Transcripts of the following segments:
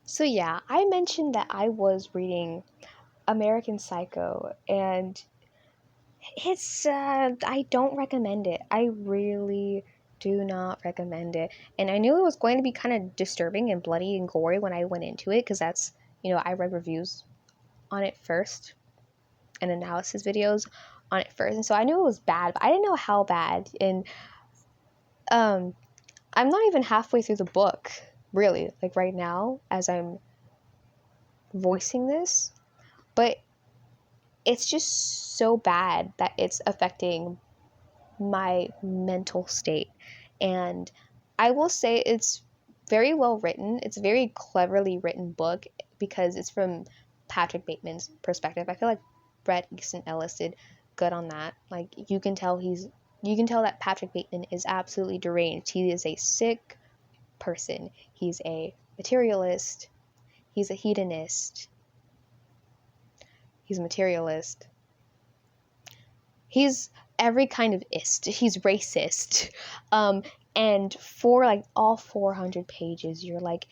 So yeah, I mentioned that I was reading American Psycho, and I don't recommend it. I really do not recommend it. And I knew it was going to be kind of disturbing and bloody and gory when I went into it, because I read reviews on it first and analysis videos on it first. And so I knew it was bad, but I didn't know how bad. And um I'm not even halfway through the book, really, like right now as I'm voicing this. But it's just so bad that it's affecting my mental state. And I will say it's very well written. It's a very cleverly written book because it's from Patrick Bateman's perspective. I feel like Bret Easton Ellis did good on that. Like you can tell that Patrick Bateman is absolutely deranged. He is a sick person. He's a materialist. He's a hedonist. He's a materialist. He's every kind of ist. He's racist. Um, and for like all 400 pages, you're like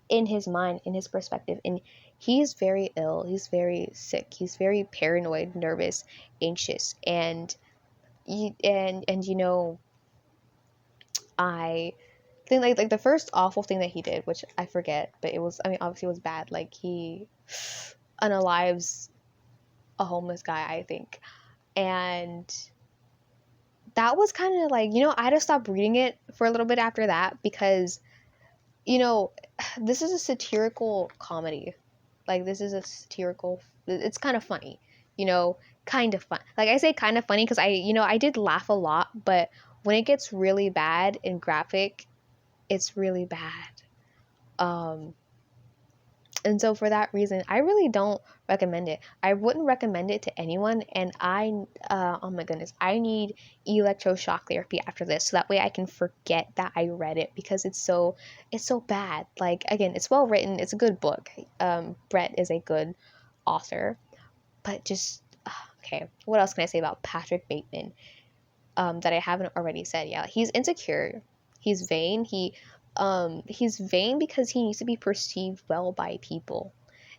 in his mind, in his perspective, and he's very ill. He's very sick. He's very paranoid, nervous, anxious, and I think like the first awful thing that he did, which I forget, but obviously it was bad. Like he unalives a homeless guy, I think, and that was kind of like, I had to stop reading it for a little bit after that because, you know, this is a satirical comedy. Like, it's kind of funny, kind of fun. Like, I say kind of funny because I did laugh a lot, but when it gets really bad and graphic, it's really bad. Um, And so for that reason, I really don't recommend it. I wouldn't recommend it to anyone. And oh my goodness, I need electroshock therapy after this, so that way I can forget that I read it because it's so bad. Like again, it's well written. It's a good book. Bret is a good author, but just okay. What else can I say about Patrick Bateman? That I haven't already said. Yeah, he's insecure. He's vain. He's vain because he needs to be perceived well by people.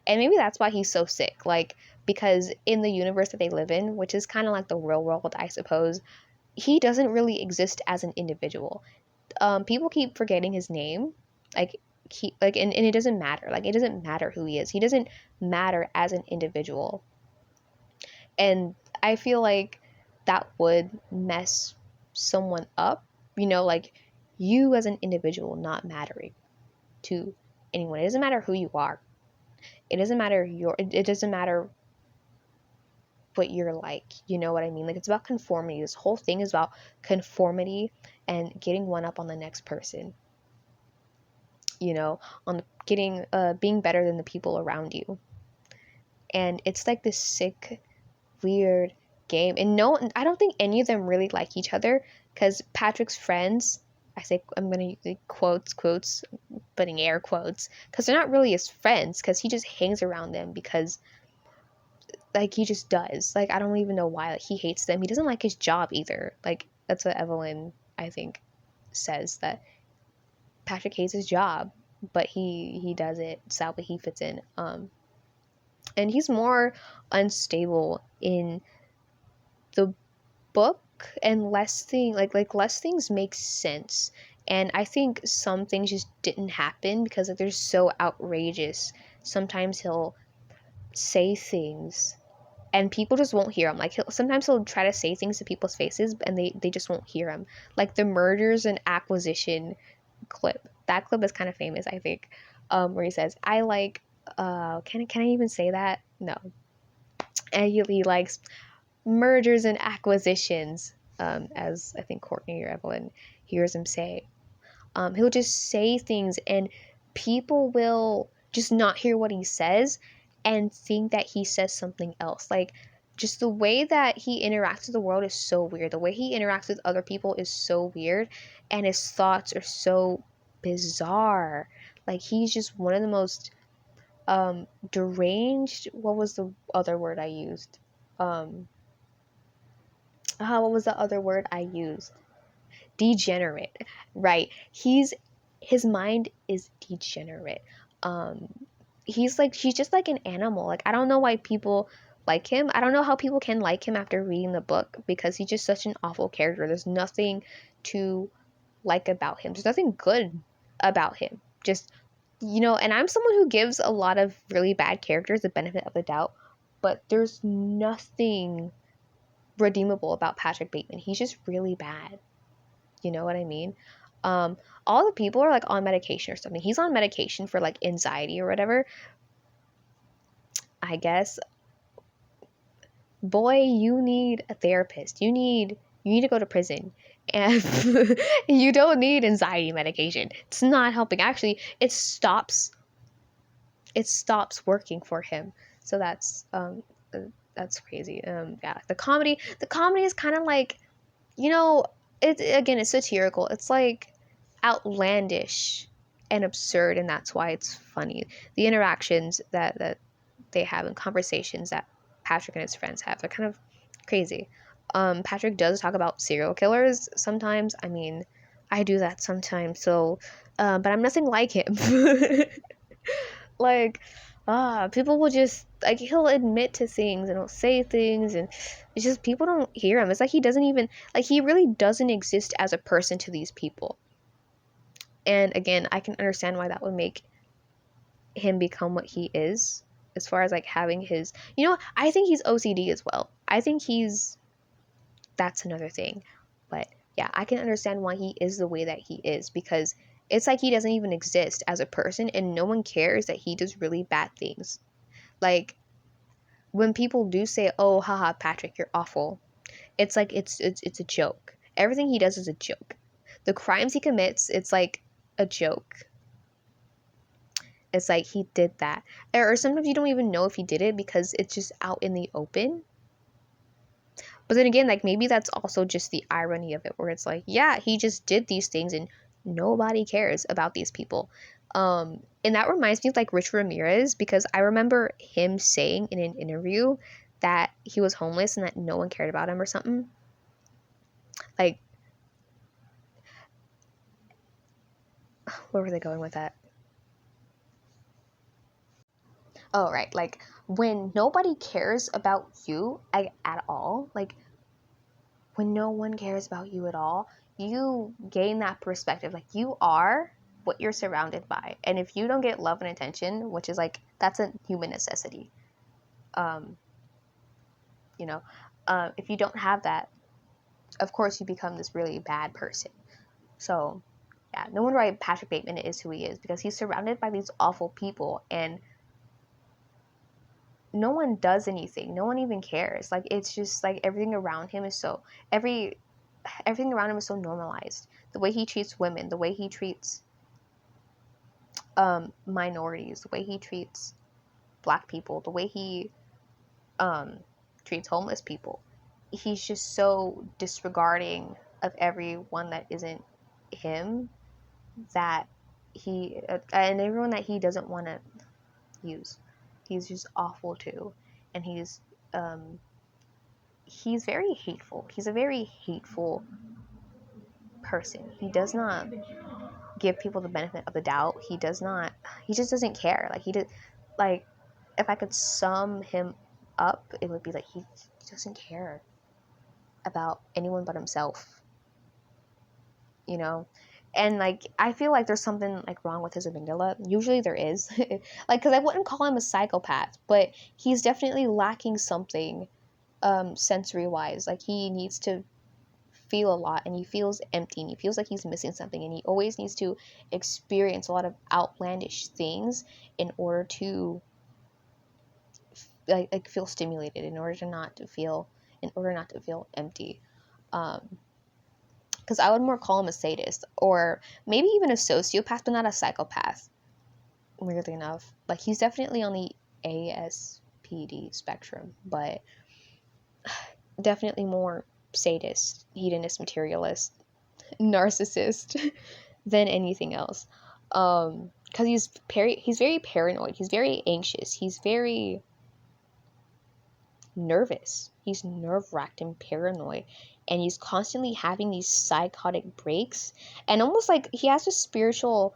And maybe that's why he's so sick. Like, because in the universe that they live in, which is kind of like the real world, I suppose, he doesn't really exist as an individual. People keep forgetting his name. And it doesn't matter. Like, it doesn't matter who he is. He doesn't matter as an individual. And I feel like that would mess someone up, like you as an individual not mattering to anyone. It doesn't matter who you are. It doesn't matter what you're like. You know what I mean? Like it's about conformity. This whole thing is about conformity and getting one up on the next person. On getting being better than the people around you. And it's like this sick, weird game. And no, I don't think any of them really like each other because Patrick's friends, I'm gonna use the quotes, putting air quotes, because they're not really his friends because he just hangs around them because like he just does. Like I don't even know why. Like he hates them. He doesn't like his job either. Like that's what Evelyn I think says, that Patrick hates his job, but he does it so that he fits in. And he's more unstable in the book, and less things make sense. And I think some things just didn't happen because like they're so outrageous. Sometimes he'll say things and people just won't hear him. Like sometimes he'll try to say things to people's faces and they just won't hear him. Like the mergers and acquisition clip. That clip is kind of famous, I think. Where he says, I like can I even say that? No. And he likes mergers and acquisitions, as I think Courtney or Evelyn hears him say. He'll just say things and people will just not hear what he says and think that he says something else. Like, just the way that he interacts with the world is so weird. The way he interacts with other people is so weird, and his thoughts are so bizarre. Like, he's just one of the most deranged. What was the other word I used? What was the other word I used? Degenerate, right? His mind is degenerate. Um, he's just like an animal. Like, I don't know why people like him. I don't know how people can like him after reading the book, because he's just such an awful character. There's nothing to like about him. There's nothing good about him. Just, and I'm someone who gives a lot of really bad characters the benefit of the doubt, but there's nothing redeemable about Patrick Bateman. He's just really bad. You know what I mean? All the people are like on medication or something. He's on medication for like anxiety or whatever, I guess. Boy, you need a therapist. You need to go to prison. And you don't need anxiety medication. It's not helping. Actually, it stops working for him. So that's crazy. Yeah, the comedy is kind of like, it's satirical. It's like outlandish and absurd, and that's why it's funny. The interactions that they have and conversations that Patrick and his friends have, they're kind of crazy. Patrick does talk about serial killers sometimes. I mean, I do that sometimes. So, but I'm nothing like him. Like, people will just, like, he'll admit to things and he'll say things, and it's just people don't hear him. It's like he doesn't even, like, he really doesn't exist as a person to these people. And again, I can understand why that would make him become what he is, as far as like having his, I think he's OCD as well. I think that's another thing. But yeah, I can understand why he is the way that he is, because it's like he doesn't even exist as a person, and no one cares that he does really bad things. Like, when people do say, "Oh, haha, Patrick, you're awful," it's like it's a joke. Everything he does is a joke. The crimes he commits, it's like a joke. It's like he did that. Or sometimes you don't even know if he did it because it's just out in the open. But then again, like, maybe that's also just the irony of it, where it's like, yeah, he just did these things and nobody cares about these people. And that reminds me of like Rich Ramirez, because I remember him saying in an interview that he was homeless and that no one cared about him or something. Like, where were they going with that? Oh, right. Like, when nobody cares about you at all, like, when no one cares about you at all, you gain that perspective. Like, you are what you're surrounded by. And if you don't get love and attention, which is like, that's a human necessity. Um, you know, if you don't have that, of course you become this really bad person. So, yeah, no wonder why Patrick Bateman is who he is, because he's surrounded by these awful people, and no one does anything. No one even cares. Like, it's just like everything around him is so everything around him is so normalized. The way he treats women, the way he treats minorities, the way he treats black people, the way he treats homeless people. He's just so disregarding of everyone that isn't him, that he and everyone that he doesn't want to use. He's just awful too, and he's very hateful. He's a very hateful person. He does not give people the benefit of the doubt. He just doesn't care. Like, like, if I could sum him up, it would be like he doesn't care about anyone but himself, you know? And like, I feel like there's something like wrong with his amygdala. Usually there is. Like, because I wouldn't call him a psychopath, but he's definitely lacking something sensory wise. Like, he needs to feel a lot, and he feels empty, and he feels like he's missing something, and he always needs to experience a lot of outlandish things in order to like feel stimulated, in order not to feel empty. Because I would more call him a sadist, or maybe even a sociopath, but not a psychopath, weirdly enough. Like, he's definitely on the ASPD spectrum, but definitely more sadist, hedonist, materialist, narcissist than anything else. Because he's very paranoid. He's very anxious. He's very nervous. He's nerve-wracked and paranoid, and he's constantly having these psychotic breaks, and almost like he has a spiritual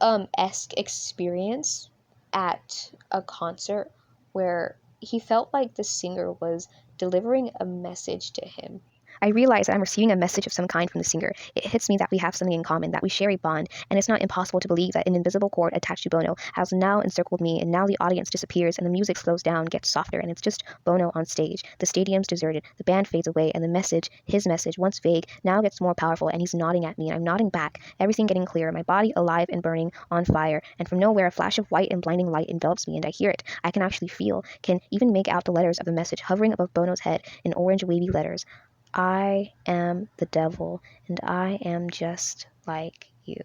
esque experience at a concert where he felt like the singer was delivering a message to him. I realize that I'm receiving a message of some kind from the singer. It hits me that we have something in common, that we share a bond, and it's not impossible to believe that an invisible cord attached to Bono has now encircled me, and now the audience disappears, and the music slows down, gets softer, and it's just Bono on stage. The stadium's deserted, the band fades away, and the message, his message, once vague, now gets more powerful, and he's nodding at me, and I'm nodding back, everything getting clearer, my body alive and burning, on fire, and from nowhere a flash of white and blinding light envelops me, and I hear it. I can actually feel, can even make out the letters of the message hovering above Bono's head in orange wavy letters. I am the devil, and I am just like you.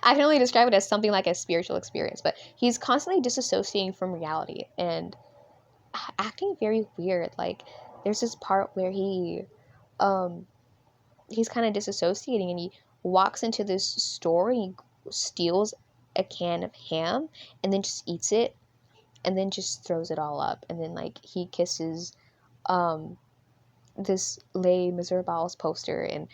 I can only describe it as something like a spiritual experience, but he's constantly disassociating from reality and acting very weird. Like, there's this part where he's kind of disassociating, and he walks into this store and he steals a can of ham and then just eats it and then just throws it all up, and then like he kisses this Les Miserables poster and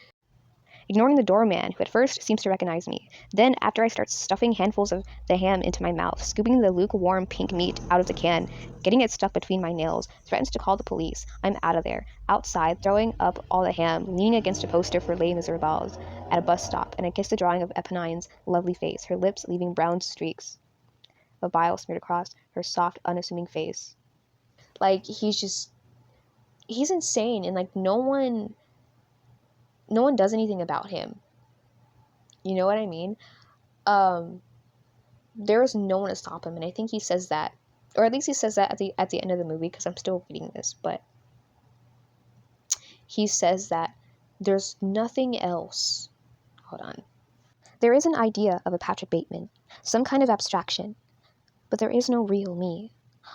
ignoring the doorman, who at first seems to recognize me. Then, after I start stuffing handfuls of the ham into my mouth, scooping the lukewarm pink meat out of the can, getting it stuck between my nails, threatens to call the police. I'm out of there, outside, throwing up all the ham, leaning against a poster for Les Miserables at a bus stop, and I kiss the drawing of Eponine's lovely face, her lips leaving brown streaks of bile smeared across her soft, unassuming face. Like, he's insane, and like no one does anything about him. You know what I mean? There is no one to stop him, and I think he says that, or at least he says that at the end of the movie, because I'm still reading this, but he says that there's nothing else. Hold on. There is an idea of a Patrick Bateman, some kind of abstraction, but there is no real me.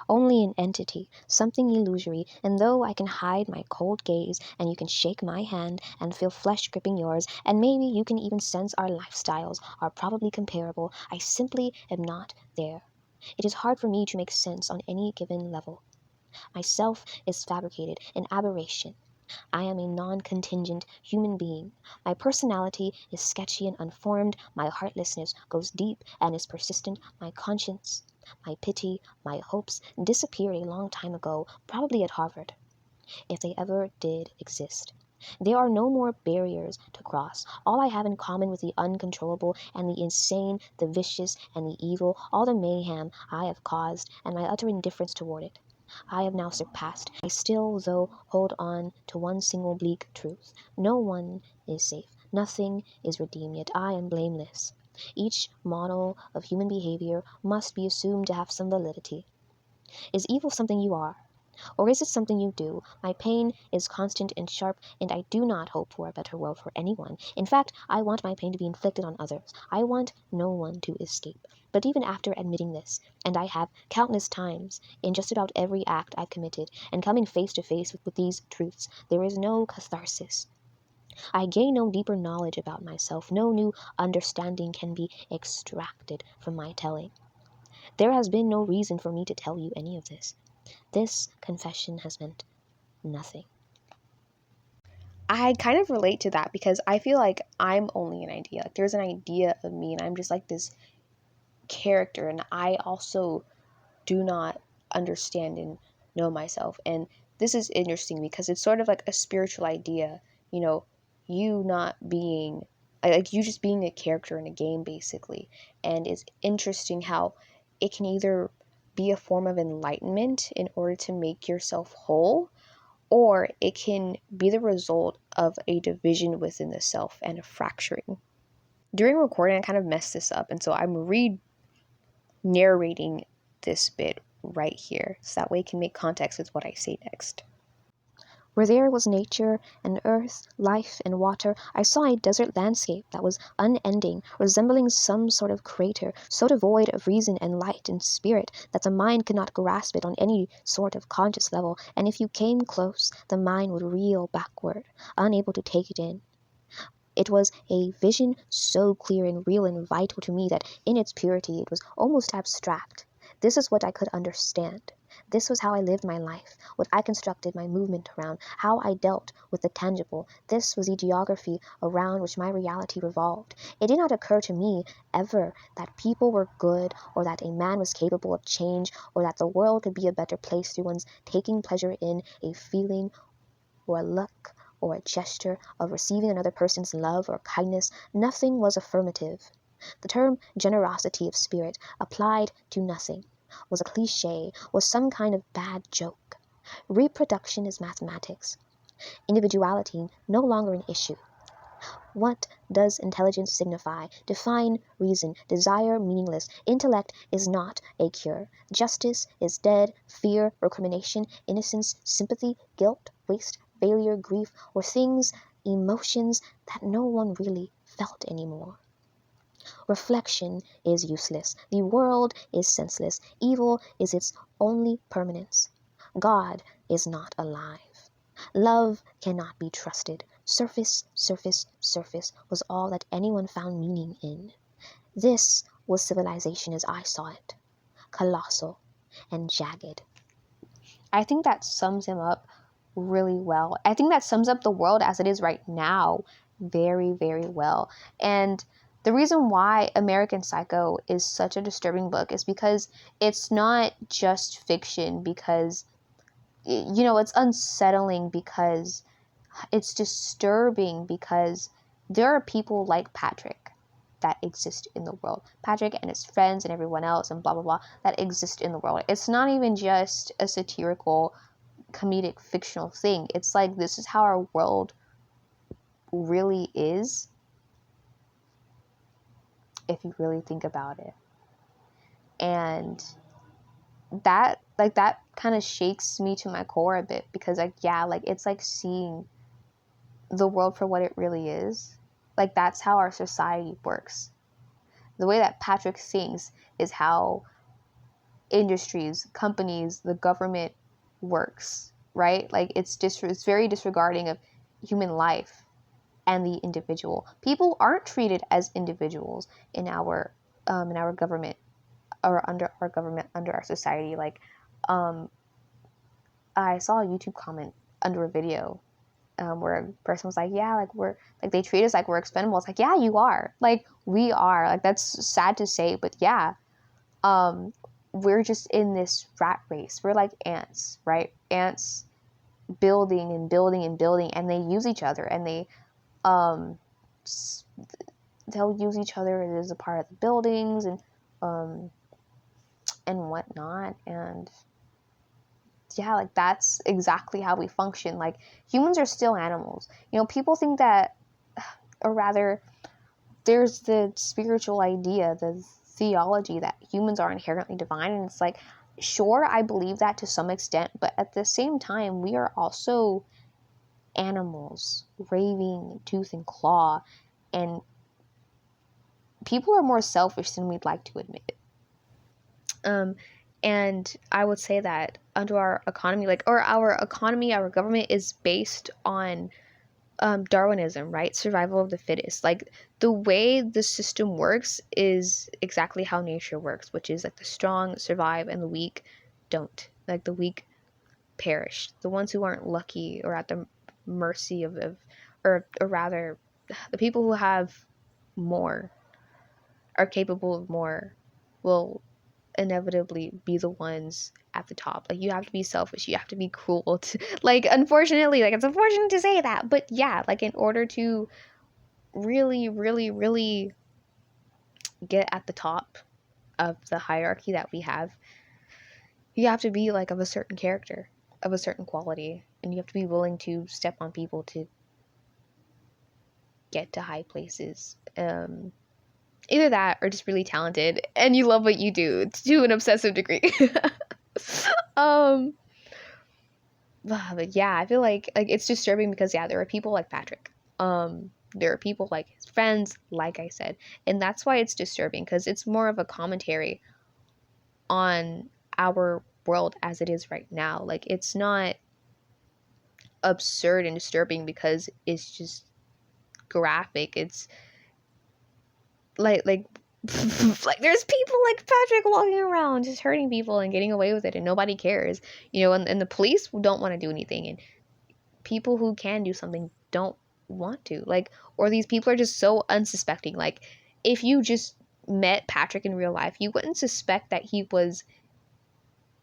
Only an entity, something illusory, and though I can hide my cold gaze, and you can shake my hand and feel flesh gripping yours, and maybe you can even sense our lifestyles are probably comparable, I simply am not there. It is hard for me to make sense on any given level. Myself is fabricated, an aberration. I am a non-contingent human being. My personality is sketchy and unformed, my heartlessness goes deep and is persistent, my conscience, my pity, my hopes disappeared a long time ago, probably at Harvard, if they ever did exist. There are no more barriers to cross. All I have in common with the uncontrollable and the insane, the vicious and the evil, all the mayhem I have caused, and my utter indifference toward it, I have now surpassed. I still, though, hold on to one single bleak truth. No one is safe. Nothing is redeemed, yet I am blameless. Each model of human behavior must be assumed to have some validity. Is evil something you are? Or is it something you do? My pain is constant and sharp, and I do not hope for a better world for anyone. In fact, I want my pain to be inflicted on others. I want no one to escape. But even after admitting this, and I have countless times in just about every act I've committed, and coming face to face with these truths, there is no catharsis. I gain no deeper knowledge about myself. No new understanding can be extracted from my telling. There has been no reason for me to tell you any of this. This confession has meant nothing. I kind of relate to that because I feel like I'm only an idea. Like, there's an idea of me, and I'm just like this character, and I also do not understand and know myself. And this is interesting because it's sort of like a spiritual idea, you know, you not being, like you just being a character in a game, basically. And it's interesting how it can either be a form of enlightenment in order to make yourself whole, or it can be the result of a division within the self and a fracturing. During recording, I kind of messed this up, and so I'm narrating this bit right here, so that way it can make context with what I say next. Where there was nature and earth, life and water, I saw a desert landscape that was unending, resembling some sort of crater, so devoid of reason and light and spirit that the mind could not grasp it on any sort of conscious level, and if you came close, the mind would reel backward, unable to take it in. It was a vision so clear and real and vital to me that in its purity it was almost abstract. This is what I could understand. This was how I lived my life, what I constructed my movement around, how I dealt with the tangible. This was the geography around which my reality revolved. It did not occur to me ever that people were good, or that a man was capable of change, or that the world could be a better place through one's taking pleasure in a feeling or a look or a gesture of receiving another person's love or kindness. Nothing was affirmative. The term generosity of spirit applied to nothing, was a cliche, was some kind of bad joke. Reproduction is mathematics. Individuality no longer an issue. What does intelligence signify? Define reason. Desire meaningless. Intellect is not a cure. Justice is dead. Fear, recrimination, innocence, sympathy, guilt, waste, failure, grief, or things, emotions that no one really felt anymore. Reflection is useless. The world is senseless. Evil is its only permanence. God is not alive. Love cannot be trusted. Surface, surface, surface was all that anyone found meaning in. This was civilization as I saw it, colossal and jagged. I think that sums him up really well. I think that sums up the world as it is right now very, very well. And the reason why American Psycho is such a disturbing book is because it's not just fiction, because, you know, it's unsettling, because it's disturbing, because there are people like Patrick that exist in the world. Patrick and his friends and everyone else and blah, blah, blah, that exist in the world. It's not even just a satirical, comedic, fictional thing. It's like, this is how our world really is, if you really think about it. And that kind of shakes me to my core a bit, because like, yeah, like, it's like seeing the world for what it really is. Like, that's how our society works. The way that Patrick thinks is how industries, companies, the government works, right? Like, it's very disregarding of human life and the individual. People aren't treated as individuals in our government, or under our government, under our society. Like, I saw a YouTube comment under a video, where a person was like, yeah, like, we're like, they treat us like we're expendable. It's like, yeah, you are. Like, we are. Like, that's sad to say, but yeah, we're just in this rat race. We're like ants, right? Ants building and building and building, and they use each other, and um, they'll use each other as a part of the buildings and whatnot. And yeah, like, that's exactly how we function. Like, humans are still animals. You know, people think that, or rather, there's the spiritual idea, the theology that humans are inherently divine, and it's like, sure, I believe that to some extent, but at the same time, we are also animals, raving tooth and claw, and people are more selfish than we'd like to admit. And I would say that under our economy, like, or our economy, our government is based on Darwinism, right? Survival of the fittest. Like, the way the system works is exactly how nature works, which is like, the strong survive and the weak don't. Like, the weak perish. The ones who aren't lucky or at the mercy of or rather, the people who have more, are capable of more, will inevitably be the ones at the top. Like, you have to be selfish, you have to be cruel to, like, unfortunately, like, it's unfortunate to say that, but yeah, like, in order to really, really, really get at the top of the hierarchy that we have, you have to be like of a certain character, of a certain quality, and you have to be willing to step on people to get to high places. Either that, or just really talented and you love what you do to an obsessive degree. um but yeah, I feel like it's disturbing, because yeah, there are people like Patrick, there are people like his friends, like I said, and that's why it's disturbing, because it's more of a commentary on our world as it is right now. Like, it's not absurd and disturbing because it's just graphic. It's like Like, there's people like Patrick walking around just hurting people and getting away with it, and nobody cares, and the police don't want to do anything, and people who can do something don't want to. Like, or these people are just so unsuspecting. Like, if you just met Patrick in real life, you wouldn't suspect that he was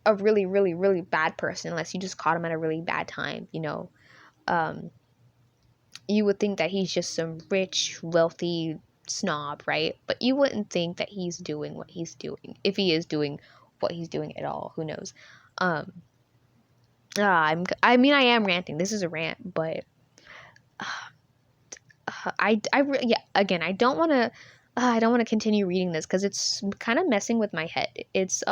a really, really, really bad person unless you just caught him at a really bad time, Um, you would think that he's just some rich, wealthy snob, right? But you wouldn't think that he's doing what he's doing. If he is doing what he's doing at all, who knows? Um, I am ranting. This is a rant, but yeah, again, I don't want to continue reading this because it's kind of messing with my head. It's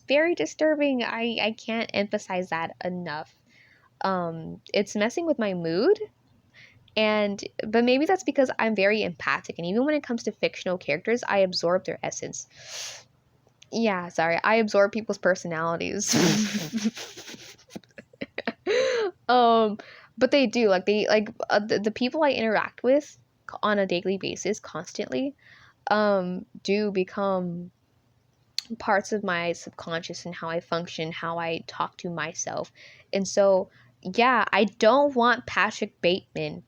very disturbing. I can't emphasize that enough. It's messing with my mood, but maybe that's because I'm very empathic, and even when it comes to fictional characters, I absorb their essence. Yeah, sorry, I absorb people's personalities. um, but they do, like, the people I interact with on a daily basis, constantly, do become parts of my subconscious and how I function, how I talk to myself. And so, yeah, I don't want Patrick Bateman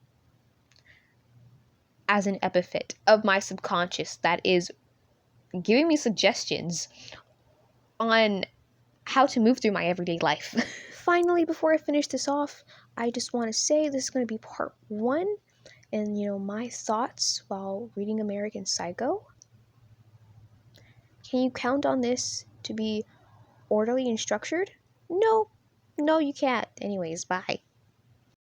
as an epithet of my subconscious that is giving me suggestions on how to move through my everyday life. Finally, before I finish this off, I just want to say this is going to be part one, and my thoughts while reading American Psycho. Can you count on this to be orderly and structured? No, you can't. Anyways, bye.